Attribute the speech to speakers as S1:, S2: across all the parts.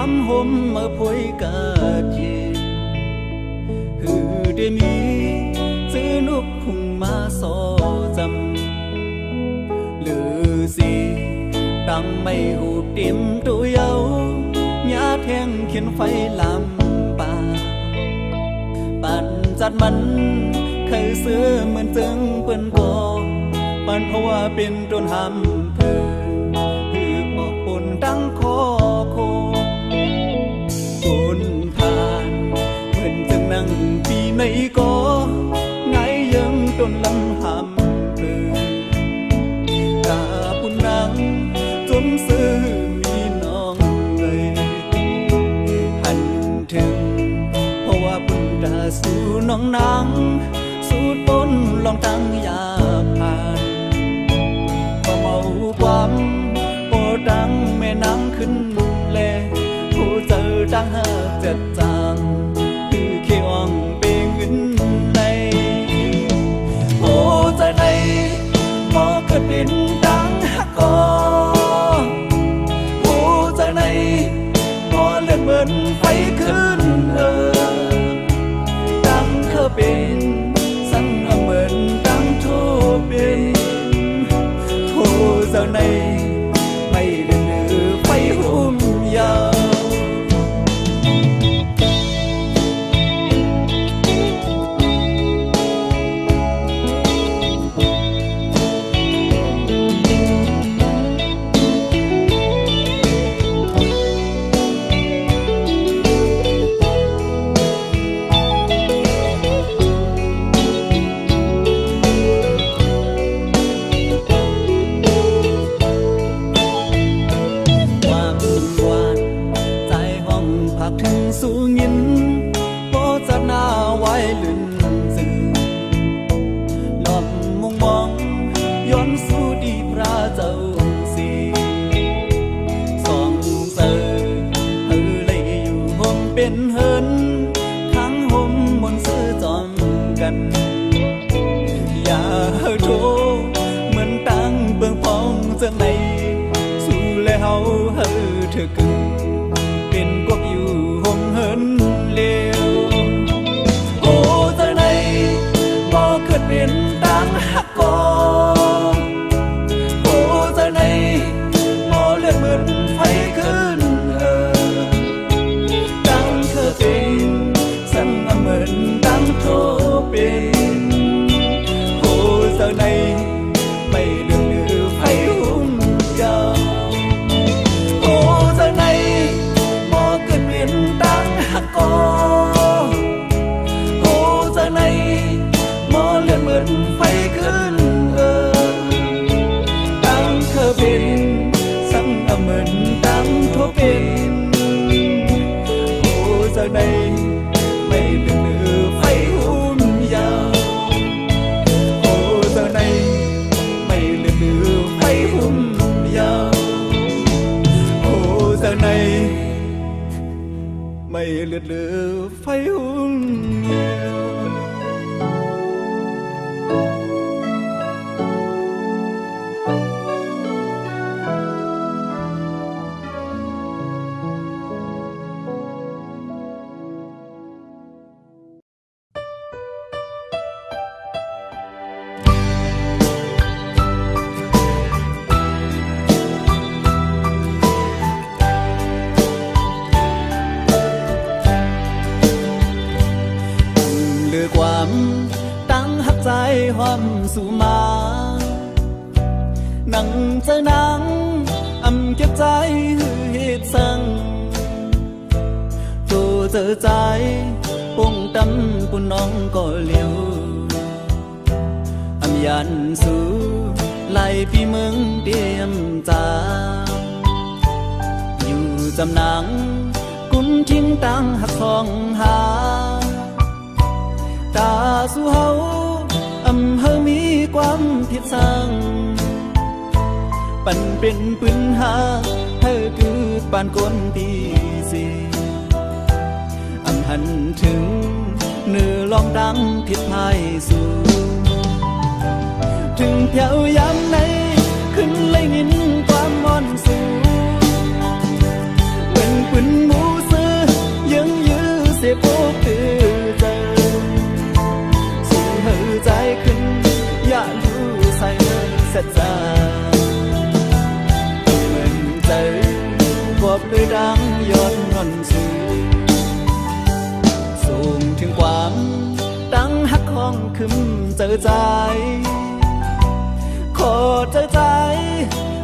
S1: ความห่มมาพวยกาเย็นฮือได้มีซื้อนุกหุ่งมาสอจำหรือสิตั้งไม่หูเต็มตัวเยาหญ้าแทงเขียนไฟลำป่าปันจัดมันเคยเสือเหมือนจึงเปิ้นกอปันเพราะว่าเป็นต้นหำเพื่อหือออกปนตั้งคอโคคนผ่านเหมือนจึงนั่งปีในกอไงยังต้นลำหำเพื่อกาปุ่นนังจนซื้อมีน้องเลยหันถึงเพราะว่าปุ่นดาสู่น้องนางสูดปนลองตั้งยาผ่านก็เมาความโอดังแม่นางขึ้นแลผู้เจอดังหากเจ็ดจางคือเขียวงเปงเงินในโอ้ใจในพอเกิดเป็นดังหักกอโอ้ใจในพอเลือดเหมือนไฟขึ้นดังเคยเป็นสั่งเหมือนดังโทเป็นโทเจ้าในไม่ได้เนื้อไฟหุ่มยาวถึงสู่ยินโปจะหน้าไว้ลื่นสื่อหลอบมุงมองย้อนสู่ดีพระเจ้าสีสองเสือเฮอเลยอยู่ห่มเป็นเฮินทั้งห่มมนซื้อจอมกันอย่าโทเหมือนตั้งเบื้องพองเจังในสู่แล้วเฮอเธอกึ่งเป็นกวกอยู่ห่มเฮินเลี้ยวโอ้เจ้าในบ่เกิดเป็นดังหักกอโอ้เจ้าในบ่เลือดเหมือนไฟขึ้นดังเคยเป็นสั่งเหมือนดังโทเป็นโอ้เจ้าในไม่เลือดเลือไฟหุ่มยาวโอ้เจ้าในดังหักกอโอ้เจ้าในมอเลือดเหมือนไฟขึ้นดังเคยเป็นสั่งเหมือนดังโทเป็นโอ้เจ้าในไม่เลือดเลือไฟหุ่มยาวโอ้เจ้าในไม่เลือดเลือไฟหุ่มยาวโอ้เจ้าในไม่เลือดเลือไฟหุ่นเดียวความตั้งหักใจหอมสู่มานั่งเจอนังเก็บใจหือเหตุสั่งตัวเจอใจปุ่งดำปุ่นน้องก็เลี้ยวยันสู่ไล่พี่เมืองเดียมจาอยู่จำนังกุนทิ้งตั้งหักทองหาตาสู่เฮาเฮามีความผิดสั่งปั่นเป็นปืนหาเฮาคือปานคนตีสีหันถึงเนื้อลองดังผิดพายสู่ถึงแถวยามไหนขึ้นเลยยินความมอนสูเป็นปืนหมู พบตือเจอสู่หือใจขึ้นอย่ารู้ใส่เมื่อเสร็จจาเหมือนเจอพบด้วยดังยอดเงินสูงสูงถึงความดังหักของขึ้นเจอใจขอเจอใจ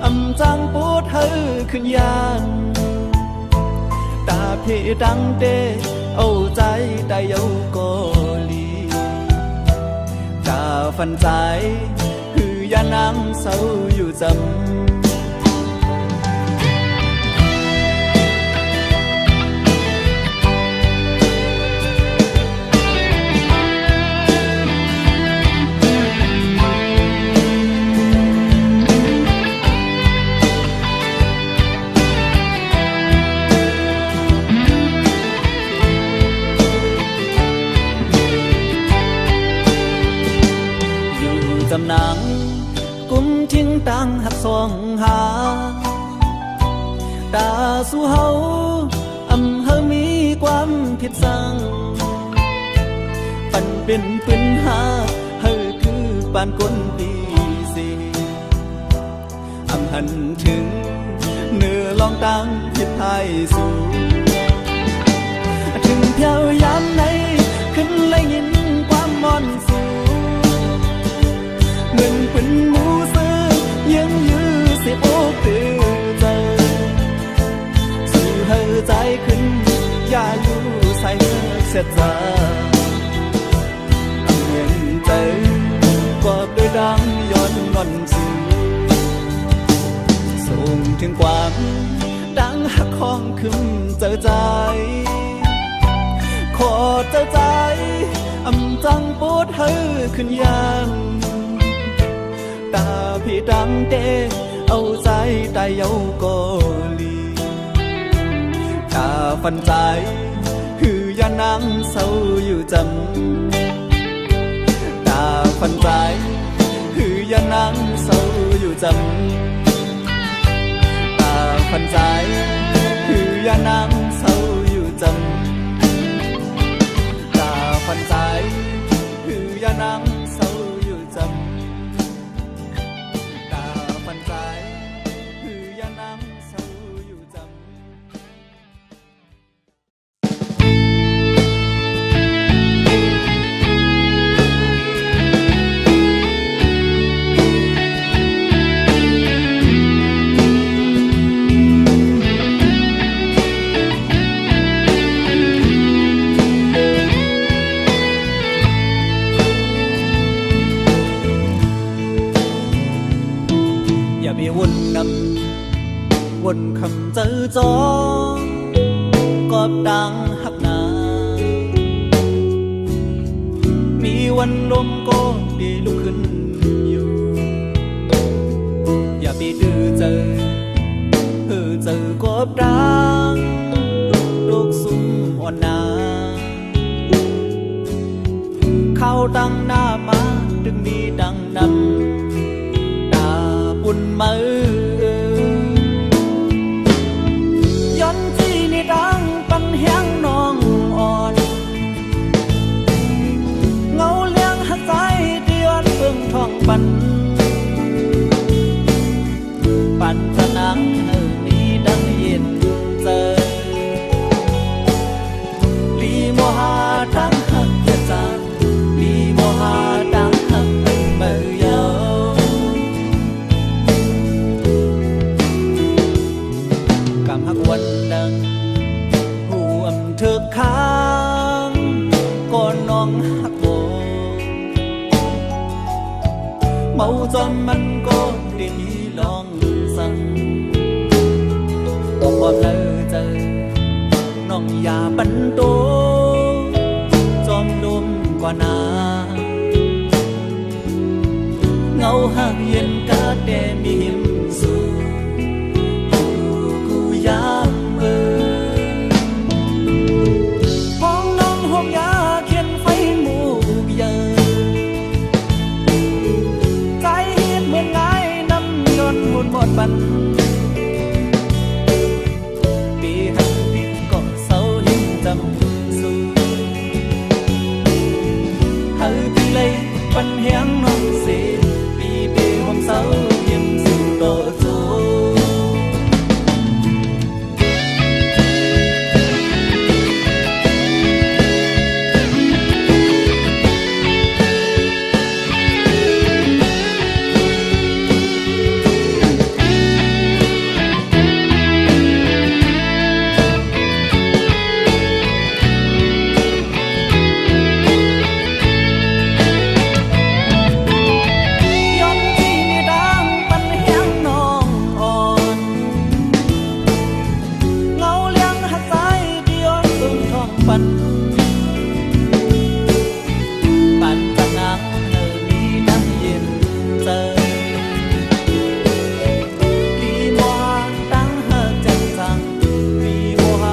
S1: อำจังปวดเธอขึ้นยานตาเพดังเดเอาใจได้เอากอลีตาฟันใจคือยานังเศร้าอยู่จำจำหนังกุมทิ้งตังหักสองหาตาสู่เฮาอำเฮามีความผิดสั่งปันเป็นปืนหาเฮาคือปานคนปีสีอำหันถึงเนื้อลองตังผิดไทยสู่ถึงเพียวยามไหนขึ้นเลยยินความมอนสู่เหมือนเป็นหมูซื้อยังยื้อเสียอกตื่นเจอสู่เฮอใจขึ้นอย่าอยู่ใส่เมื่อเสียใจเหมือนเจอกอบด้วยดังย้อนงอนสู่ส่งถึงความดังหักของขึ้นเจอใจขอเจอใจอำจังปวดเฮอขึ้นยานตาพี่ดังเดเอาใจได้เอากอลีตาฟันใจคือยานังเศร้าอยู่จำตาฟันใจคือยานังเศร้าอยู่จำตาฟันใจคือยานังเศร้าอยู่จำตาฟันใจคือยานังเศร้าอยู่จำคือยานังเศร้าอยู่จำอย่าไปวนนำวนคำเจอจองกอบดังหักหนามีวันลมก็ดีลุกขึ้นอยู่อย่าไปดื้อเจอเจอกอบดังลูกสุ่มอ่อนนาเข้าตั้งหน้ามาดึงมีดังนำปุ่นมือย้อนที่นี่ดังปันแห้งน้องอ่อนเงาเลี้ยงหักใจเดือนเบิ่งท้องปันจะนังนี้ดังเย็นเจอลีโมหาดังหักยะจานลีโมหาดังหักเมื่อยหักวันดังหูอำเธอค้างก่อนน้องหักโบเมาจนมันก็ได้มีลองสั่งต้องความเลิเจอน้องอย่าปันโตจอมดมกว่านาเงาหักเย็นกาแดมีหิมสูยามห้องน้องห้องยาเขียนไฟหมู่เยอะใจเห็นเหมือนไงน้ำยนต์หุ่นหมดบันปีหันพิษก็เศร้าหิ้มจำ ฝันปั่นจากนังเธอมีนั่งเย็นใจปีมัวตั้งเธอจังจังปีมัว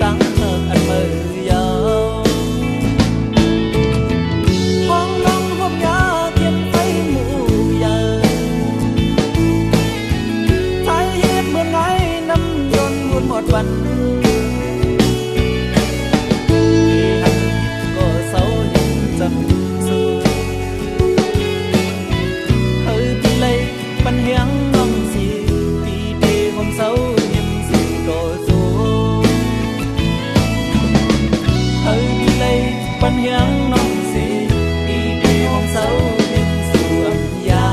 S1: ตั้งเธออันมือยาวห้องน้องผมยาเขียนไฟหมู่ใหญ่ไทยเฮ็ดเหมือนไงน้ำยนต์วุ่นหมดวันปัญญาน้องสิดีดีห้องเสาเย็นสวมยา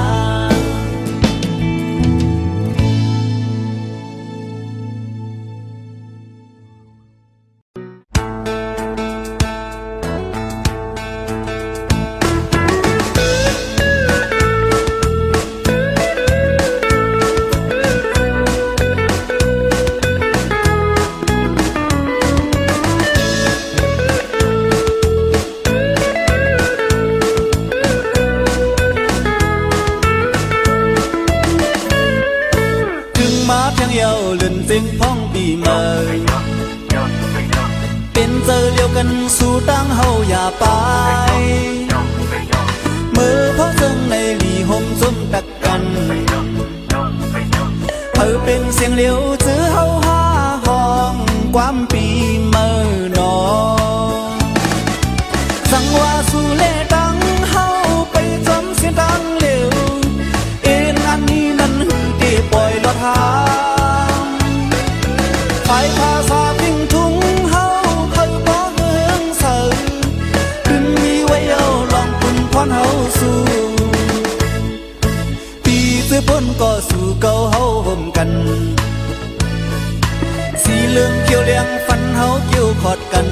S1: เป็นพ้องปีใหม่เป็นเจอเลี้ยวกันสู่ตั้งเฮาอย่าไปเมื่อพ่อเจิงในหลีห่มซุ่มตักกันเธอเป็นเสียงเลี้ยวจื้อเฮาห้าห้องความปีเมื่อนอสั่งว่าสู่เล่ดังเฮาไปจำเสียงดังเลี้ยวเอ็นอันนี้นั้นหือเดปล่อยลอดหาไปภาษาพิงทุงเฮาเฮาบ่เฮืองเสือขึ้นมีไว้เอาลองปุ่นพรเฮาสู่ปีซื้อพ้นก็สู่เก่าเฮาห่มกันสีเหลืองเขียวเหลืองฟันเฮาเกี่ยวขอดกัน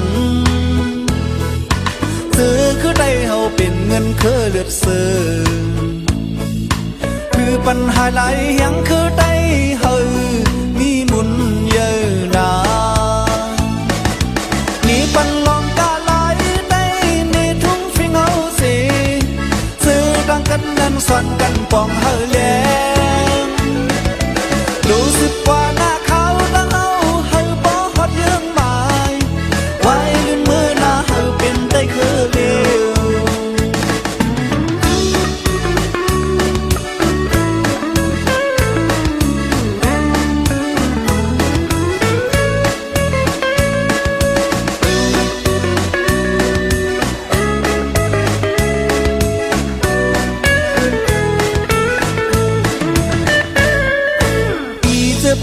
S1: ซื้อคือได้เฮาเป็นเงินคือเลือดเสือคือปัญหาหลายยังคือได้เฮามีมุนเยอะนานี่ปันลองกาไหลได้ในทุ่งฟิงเฮาสิซื้อดังกันนั้นสอนกันปองเฮาแลงรู้สึกว่าหน้าเขาดังเฮาเฮาบ่ฮอดเยื่องหมายไว้ลืมมือหน้าเฮาเป็นได้คือเร็ว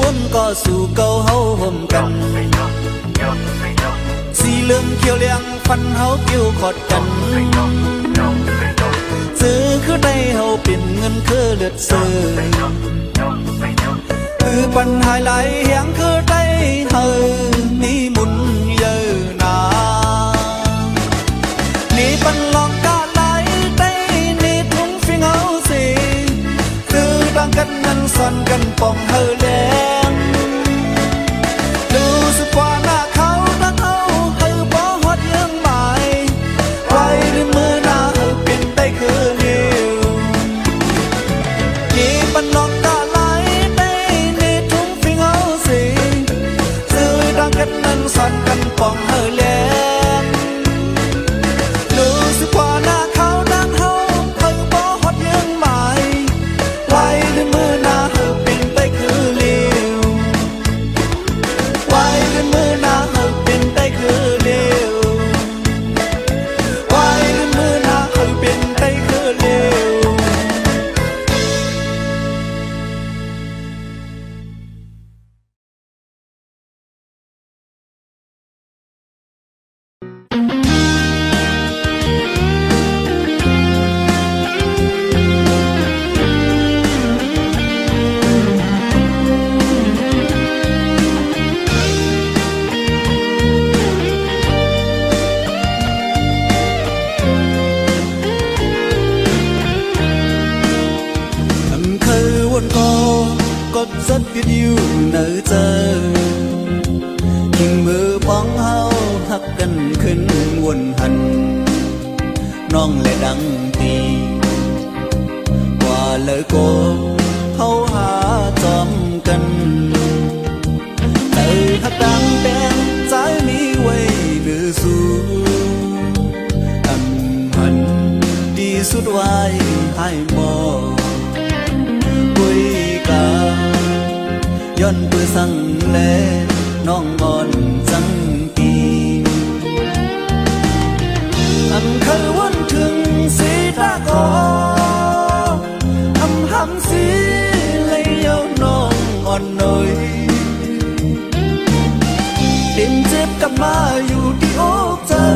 S1: พ้นก็สู่เก่าเฮาห่มกันสีเหลืองเขียวเหลืองฟันเฮาเกี่ยวขอดกันซื้อคือได้เฮาเป็นเงินคือเลือดเสือคือปัญหาหลายอย่างคือได้เฮามีมุนเยอะนานี่ปันลองกาไหลได้นี่ทุ่งฟิงเฮาสิคือดังกันนั้นสอนกันปองเฮาแลสอนกันปองเฮาแลงรู้สึกว่าหน้าเขาดังเฮาเฮาบ่ฮอดเยื่องหมายไว้ด้วยมือหน้าเฮาเป็นไปคือเล นขึ้นวนหันน้องและดังตีว่าเลยโกเขาหาจอมกันใจหักดังแดงใจมีไว้หรือสู้อันหันดีสุดไว้ให้หมอคุยกาย้อนเพื่อสั่งแลน้องอ่อนจังปีอันเคยวันถึงสีตาคอหำสีเลยเยาน้องอ่อนหน่อยเต็มเจ็บกลับมาอยู่ที่อกเธอ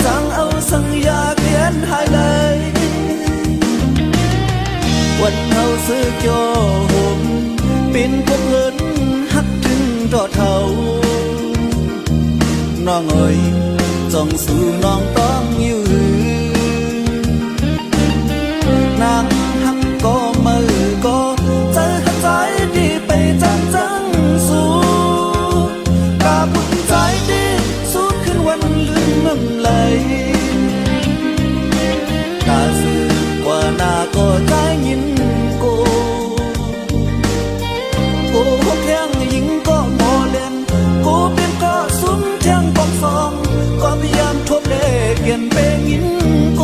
S1: จังเอาสัญญาเขียนให้เลยวันเฮาซื้อโยมเป็นพวกเงินหักถึงรอเท่าน้องเอ๋ยจ้องสู่น้องต้องอยู่นางหักก็มือก็ใจหักใจดีไปจังจังสู้กาบุญใจดีสู้ขึ้นวันลืมน้ำไหลกาซื้อกว่าหน้าก็ใจยินโกหกแยังยิงก็หมอเล่นกูเป็นก็ซุ้มแทงปองฟองก็พยายามทบเลเปลี่ยนเปยินโก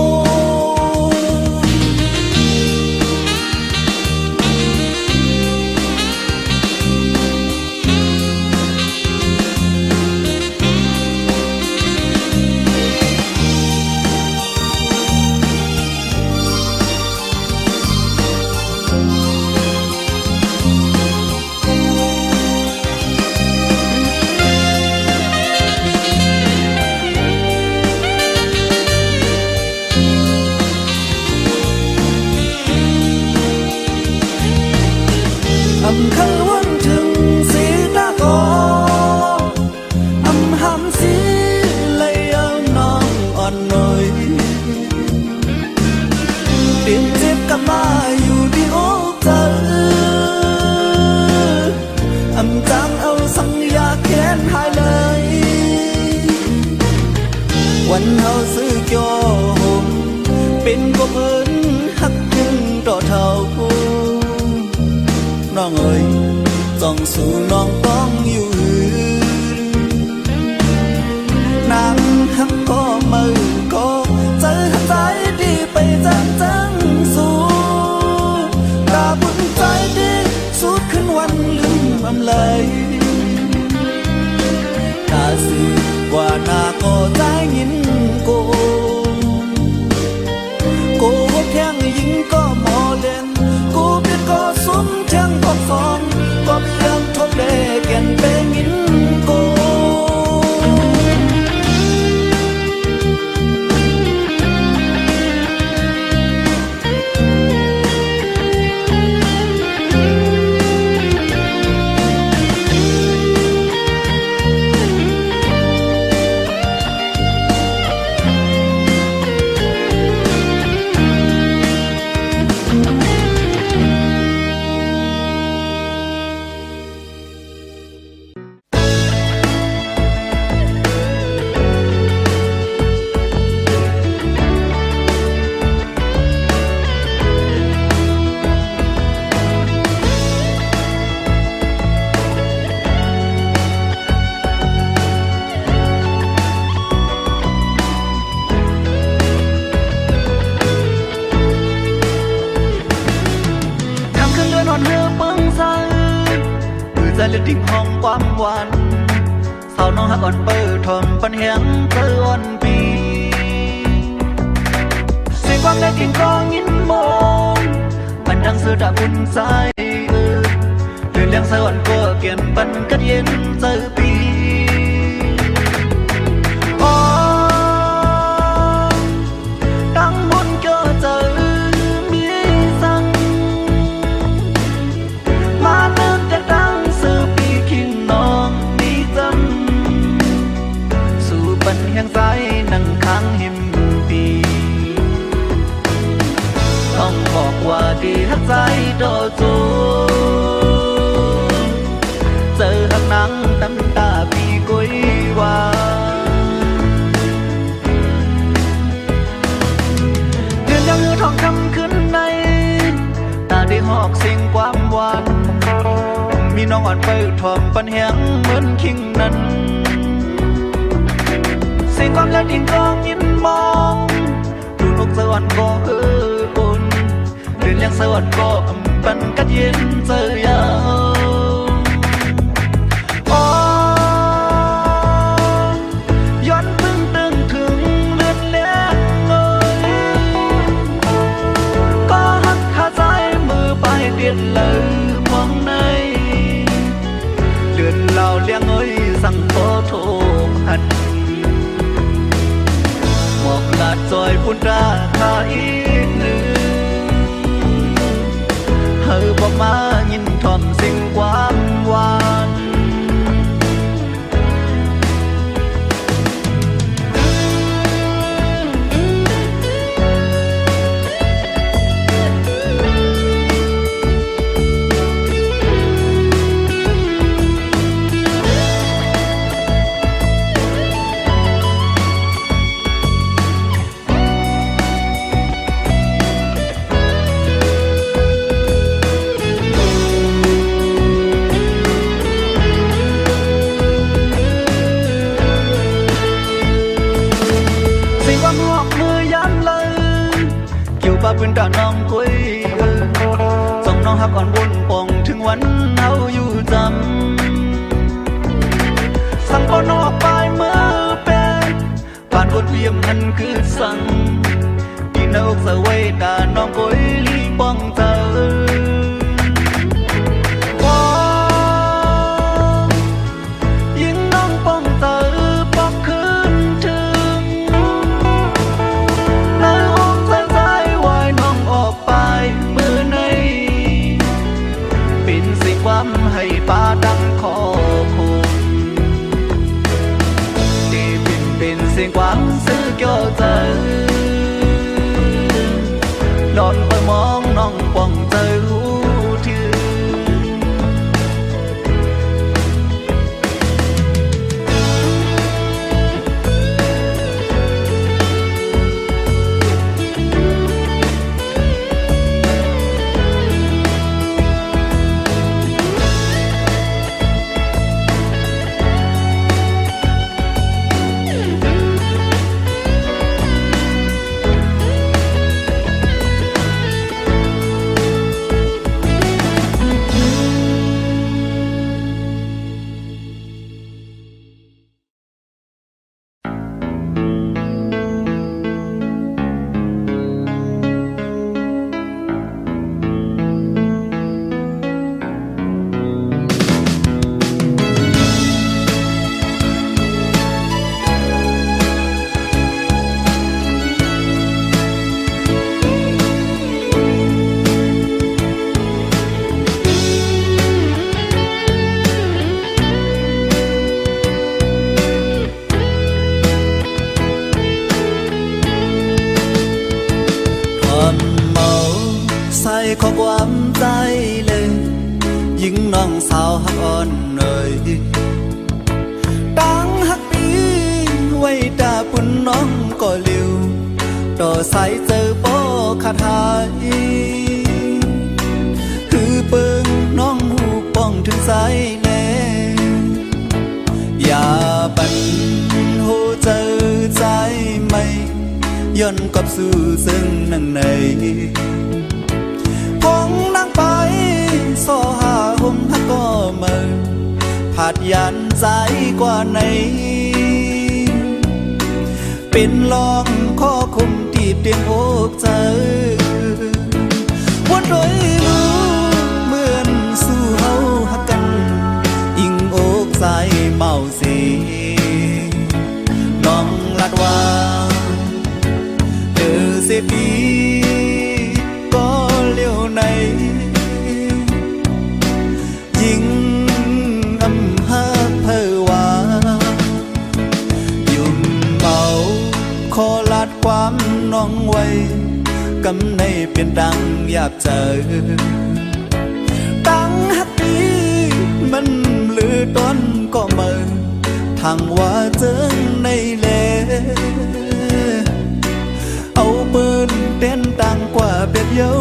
S1: เคยวันถึงสีตาคอหำสีเลยเอาน้องอ่อนหน่อยเปลี่ยนเจ็บกลับมาอยู่ที่อกเธอจังเอาสัญญาเขียนให้เลยวันเฮาซื้อโยมเป็นพวกเอิญหักถึงต่อเท่าน้องเอ๋ยจ้องสู่น้องต้องอยู่นางหักก็มือก็ใจหักใจดีไปจังจังสู้กาบุญใจดีสุดขึ้นวันลืมอำเลยกาสื่อว่าหน้าก็ใจยินโกหกแข้งยิงก็หมอเล่นกูเป็นก็ซุ้มแทงปองฟองก็พยายามทบเลแก่นเปยินโกเลือดดิ่งห้องความหวานสาวน้องหักอ่อนเปิดทอมปันแหงเธออ่อนปีเสียงความในกิ่งกองยินมองมันดังเสือดาบุญใจเลื่อนเลี้ยงสะอ่อนก็เกี่ยนปันกัดเย็นเจอปีตั้งบนเกิดเจอมีสั่งมาเลิกแต่ดังเสือปีขิงน้องมีจำสู่ปันแห่งใจนั่งค้างหิมปีต้องบอกว่าดีหักใจโดโจเจอหักนังน้ำตาปี อ่อนไปถ่วมปันแหงเหมือนคิงนั้นเสียงความและดินกองยินมองดูนกสวรรค์ก็อุ่นเดือนยังสวรรค์ก็อำปันกัดเย็นเจอยาวย้อนพึ่งตึงถึงเลือนเลี้ยงก็หักขาใจมือไปเดียนเลยมองในเลือนเหล่าเลี้ยงสั่งขอโทษหันหมอกลาดจอยพุ่นราคาอีกหนึ่งเฮอบอกมายินทอมสิ่งความหวานป้าพื้นด่านน้องคุยส่งน้องหักอ่อนบนป่องถึงวันเอาอยู่จำสั่งก็นอกปลายเมื่อเป็นผ่านบทเวียมนั้นคือสั่งอีนอกสะไว้ด่าน้องคุยลีป้องเธอยิ่งน้องป้องเธอปอกคืนถึงน้าออกใจวายน้องออกไปเมื่อในเป็นสิ่งความให้ป้าดังขอคงที่เป็นสิ่งความซื้อเกี่ยวใจนอนไปมองน้องป้องใจหูถึงขอความใจเลยยิ่งน้องสาวหักอ่อนเอ่ยตั้งหักปีไว้ตาปุ่นน้องก็เร็วต่อสายเจอป้อขาดหายคือเปิงน้องหูป้องถึงสายแน่อย่าปันโหเจอใจไม่ย้อนกับสู่ซึ่งนั่งในคงนั่งไปสอหาหงหักก็เมินผาดยันใจกว่าไหนเป็นลองข้อคุมที่เตียงอกเจอวันโดยรู้เหมือนสู้เฮาหักกันอิงอกใจเมาสีน้องลัดว่าเจอเสียดีก็เลี้ยวในยิ่งอำหาเพอว่ายุ่มเมาขอลาดความน้องไว้กำในเปลี่ยนดังอยากเจอตั้งหักดีมันลือต้นก็เมินทางว่าเจิงในเลเอาปืนเต้นดังกว่าเป็ดเย้า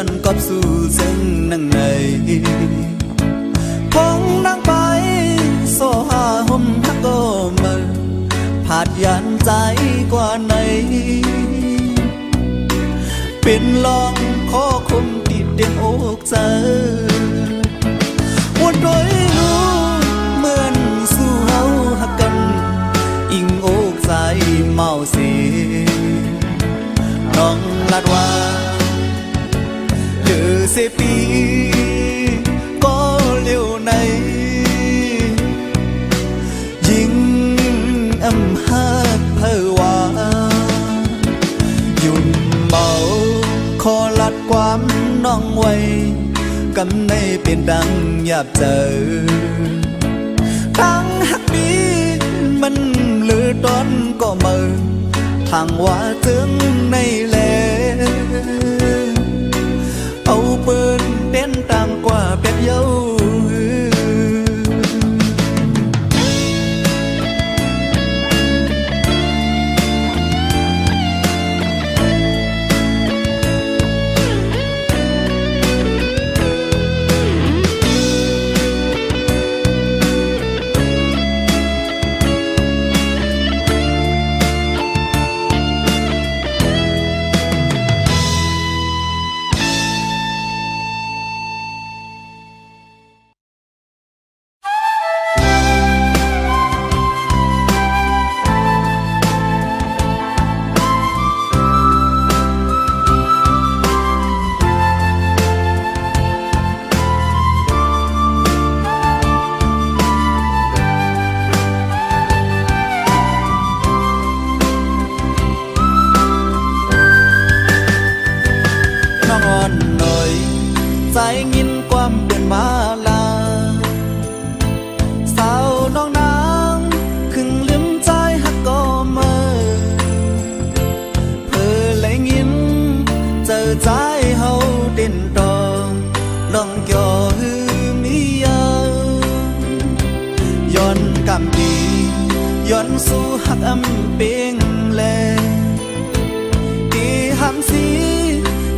S1: ย้อนกอบสู่ซึ่งนั่งในคงนั่งไปโซหาห่มฮักก็มาผาดยันใจกว่าไหนเป็นลองขอคมติดเด่นอกเจอวันโดยรู้เหมือนสู่เฮาหักกันอิงอกใจเมาเสียน้องลาดว่าเดือเสปีก็เร็วในยิ่งอำหักเพอว่าหยุ่นเมาขอลัดความน้องไว้กำในเป็นดังหยาบเจอทั้งหักดีมันหรือตอนก็เมินทางว่าถึงในแลเอาเปิ้นเต้นต่างกว่าเป็ดเย้ใจยินความเดินมาลาสาวน้องนางครึ่งลืมใจหักก็เมื่อเพื่อเลยยินเจอใจเฮาเด่นดองน้องเกี่ยวหือมีเยอะย้อนกำดีย้อนสู่หักอำเปียงแลตีหำสี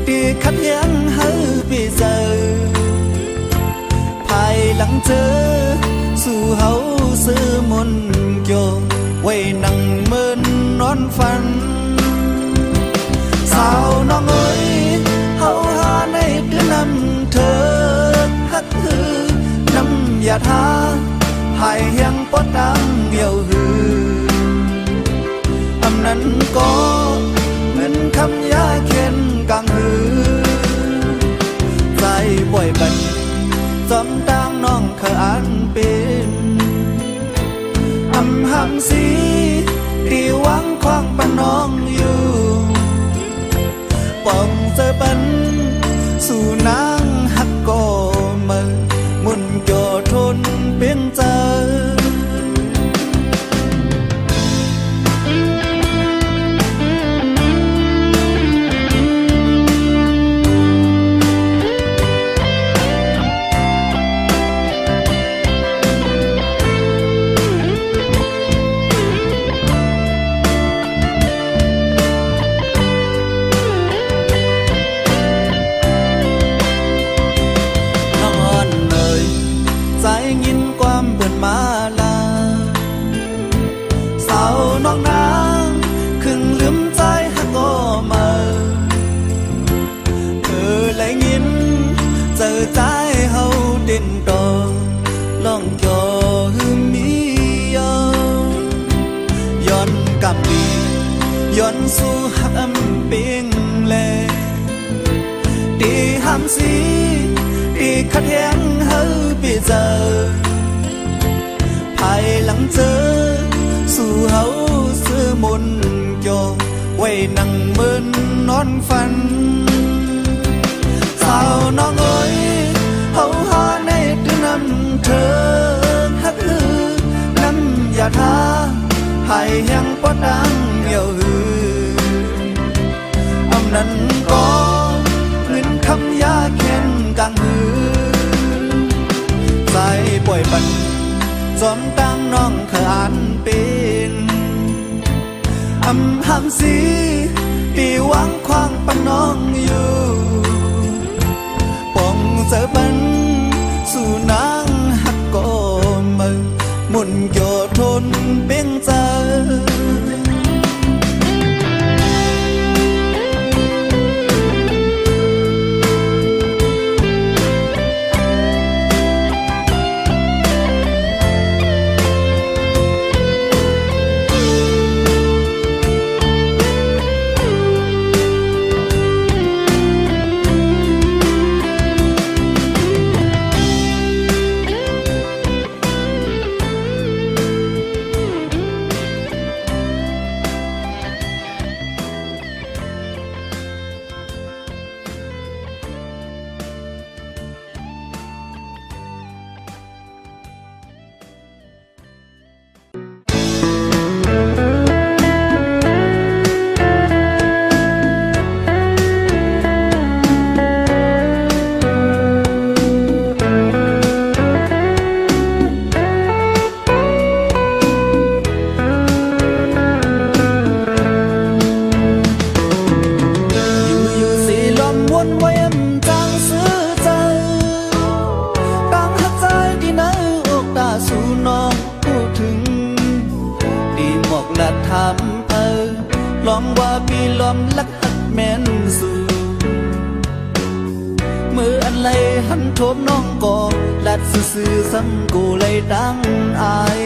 S1: ตีขัดยังเฮาไปเจอภายหลังเจอสู่เฮาซื้อมนเกี่ยวไว้นั่งเมินนอนฝันสาวน้องเอ้ยเฮาหาในเดือนนำเธอฮักฮือน้ำยาทาหายยังปอดดังเหี่ยวหืออำนั้นก็เหมือนคำยาเข็นกังหือใจป่วยบันจอมตั้งน้องเคยอ่านเป็นอำหำสีที่หวังคว้างปนน้องอยู่ป้องเจอปันสู่นางหักก็มือมุนโยทนเป็นเจอมาลาสาวน้องนางครึ่งลืมใจหักก็มาเธอเลยยินเจอใจเฮาเด่นดองลองจอหือมีย้อนกำดีย้อนสู่หักอำเปียงแลตีหำสีตีขัดแย้งเฮาไปเจอภายหลังเจอสู่เฮาซื้อมนโยไว้นั่งเมินนอนฝันสาวน้องเอ้ยเฮาหาในเดือนนำเธอฮักฮือน้ำยาทาหายยังปอดดังเหี่ยวหืออำนั้นก็เงินคำยาเข็นกังหือใจป่วยปันจอมตั้งน้องเคยอ่านเป็นอำหำสีที่หวังคว้างปนน้องอยู่ เจอปันสู่นางฮักก็มือหมุนโยทนเบ่งเจอลอมว่าพี่ลอมลักหักแม่นสู่มืออันไรหันโทมน้องก่อลัดซื่อซ้ำกูเลยดังอาย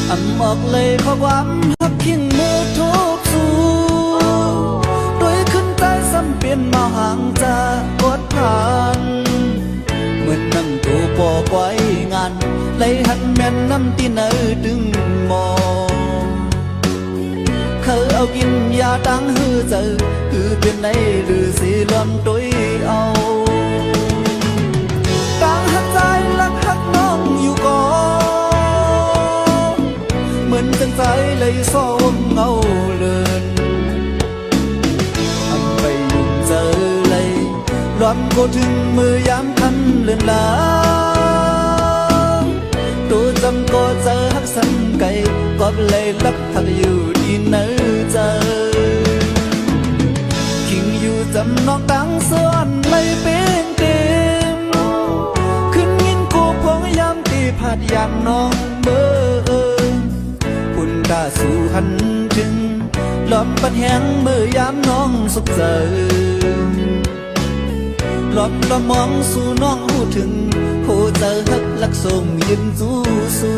S1: อำออกเลยข้อความหักขิงมือทุบสู่โดยขึ้นใจซ้ำเปลี่ยนมาห่างจากกดผ่านเหมือนนั่งตัวปอไว้งานเลยหันแม่นน้ำตีเนื้อดึงมองเขาเอากินยาตั้งหือเจอคือเป็นในหรือสีล้อมตัวเอาตั้งหักใจลักหักน้องอยู่ก่อนเหมือนจังใจเลยซ้อมเงาเลินอันไปยุ่งเจอเลยล้อมก็ถึงมือยามคันเลือนลาตัวจำก็เจอหักสันไก่ก็เลยลักหักอยู่ดีเนื้อเจอคิงอยู่จำนอกดังส่วนเลยเป็นเต็มขึ้นยินกูพงยามตีผาดยามน้องเบอคุณตาสู่หันถึงล้อมปัดแหงมือยามน้องสุขเจอล้อมละมองสู่น้องหูถึงโหเจอหักลักส่งยืนสู้สู้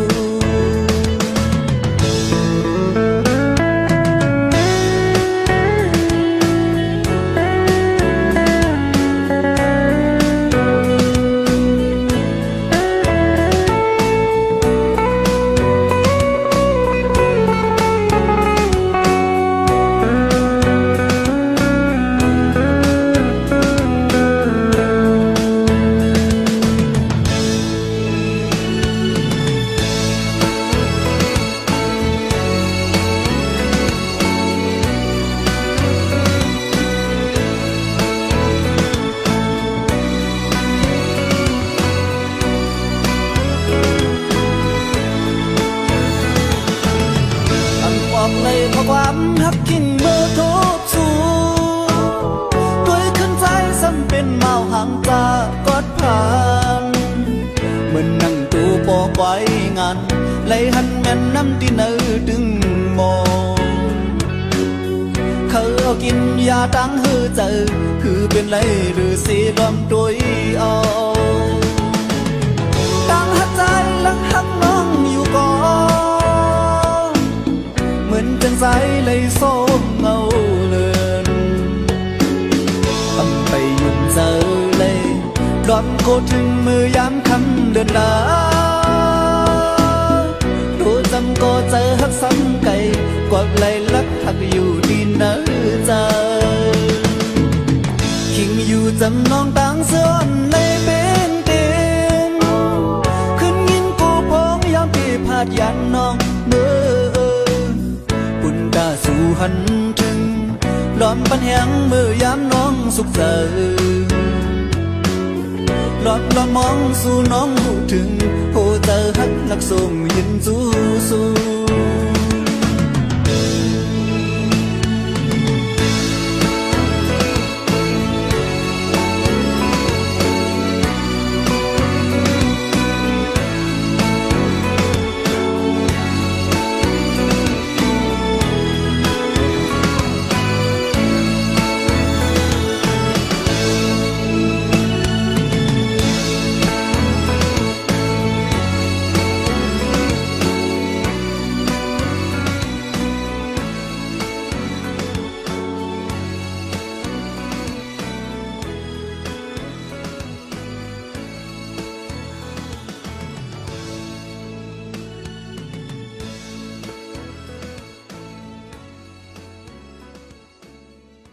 S1: เลยเพราะความหักกิ่งเมื่อทุบสู่ด้วยขึ้นใจซ้ำเป็นเมาห่างจากกอดผ่านเหมือนนั่งตัวปอกไว้งานเลยหันแม่นน้ำที่เนื้อดึงมองเขาเอากินยาตั้งหือเจอคือเป็นไรหรือสีล้อมตัวเอาตั้งหักใจลักหักน้องอยู่ก่อนเหมือนจังใจเลยส้มเงาเลือนทำไปยุ่งเจอเลยร้อนโกถึงมือยามคำเดินลารู้จำก็เจอหักซ้ำไก่กว่าเลยลักหักอยู่ดีเนื้อเจอคิงอยู่จำน้องต่างเสื่อมเลยเป็นเต็มขึ้นยินกูพงยามที่พาดยันน้องเมื่อปุ่นตาสู่หันถึงล้อมปัญแหงมือยามน้องสุขเจอล้อมมองสู่น้องหูถึงโหเจอหักลักส่งยินจู